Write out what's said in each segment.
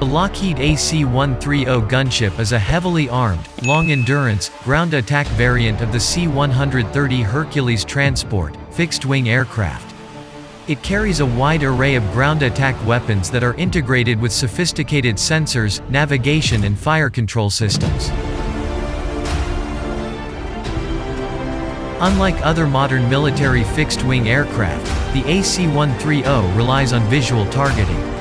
The Lockheed AC-130 gunship is a heavily armed, long-endurance, ground attack variant of the C-130 Hercules transport, fixed-wing aircraft. It carries a wide array of ground attack weapons that are integrated with sophisticated sensors, navigation and fire control systems. Unlike other modern military fixed-wing aircraft, the AC-130 relies on visual targeting.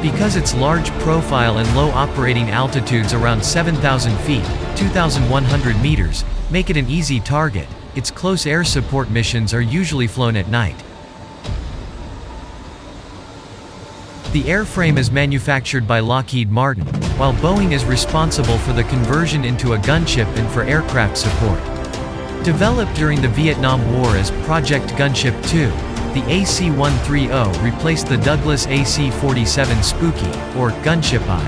Because its large profile and low operating altitudes around 7,000 feet, 2,100 meters, make it an easy target, its close air support missions are usually flown at night. The airframe is manufactured by Lockheed Martin, while Boeing is responsible for the conversion into a gunship and for aircraft support. Developed during the Vietnam War as Project Gunship 2, the AC-130 replaced the Douglas AC-47 Spooky, or Gunship I.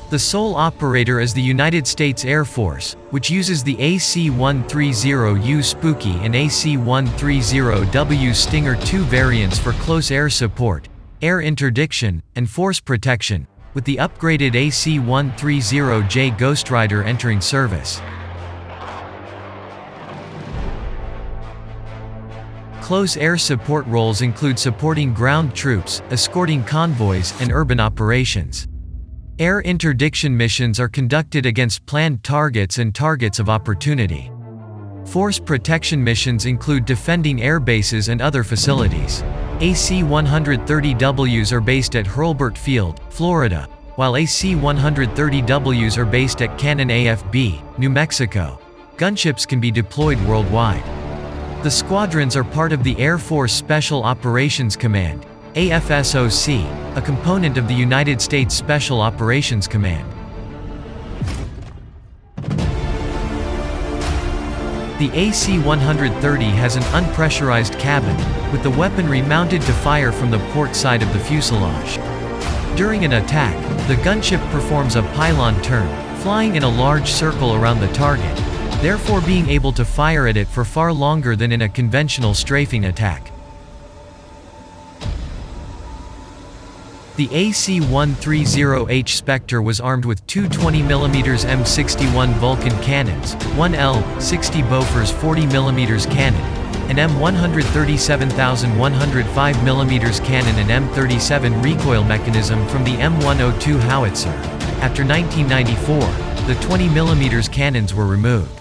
The sole operator is the United States Air Force, which uses the AC-130U Spooky and AC-130W Stinger II variants for close air support, air interdiction, and force protection, with the upgraded AC-130J Ghostwriter entering service. Close air support roles include supporting ground troops, escorting convoys, and urban operations. Air interdiction missions are conducted against planned targets and targets of opportunity. Force protection missions include defending air bases and other facilities. AC-130Ws are based at Hurlburt Field, Florida, while AC-130Ws are based at Cannon AFB, New Mexico. Gunships can be deployed worldwide. The squadrons are part of the Air Force Special Operations Command, AFSOC, a component of the United States Special Operations Command. The AC-130 has an unpressurized cabin, with the weaponry mounted to fire from the port side of the fuselage. During an attack, the gunship performs a pylon turn, flying in a large circle around the target, therefore being able to fire at it for far longer than in a conventional strafing attack. The AC-130H Spectre was armed with two 20mm M61 Vulcan cannons, one L-60 Bofors 40mm cannon, an M137,105mm cannon and M37 recoil mechanism from the M102 howitzer. After 1994, the 20mm cannons were removed.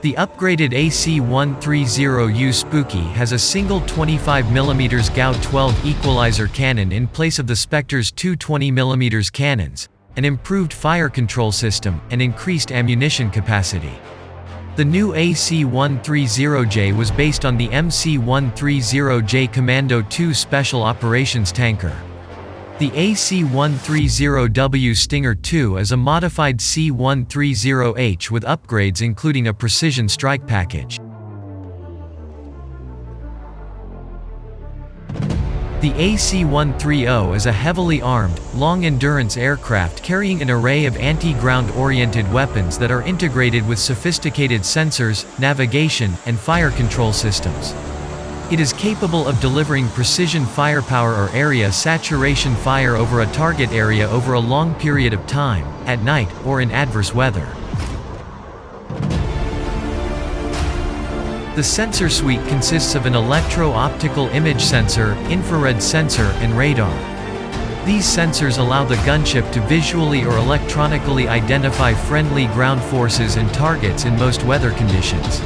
The upgraded AC-130U Spooky has a single 25mm Gauss-12 equalizer cannon in place of the Spectre's two 20mm cannons, an improved fire control system, and increased ammunition capacity. The new AC-130J was based on the MC-130J Commando II Special Operations tanker. The AC-130W Stinger II is a modified C-130H with upgrades including a precision strike package. The AC-130 is a heavily armed, long-endurance aircraft carrying an array of anti-ground-oriented weapons that are integrated with sophisticated sensors, navigation, and fire control systems. It is capable of delivering precision firepower or area saturation fire over a target area over a long period of time, at night, or in adverse weather. The sensor suite consists of an electro-optical image sensor, infrared sensor, and radar. These sensors allow the gunship to visually or electronically identify friendly ground forces and targets in most weather conditions.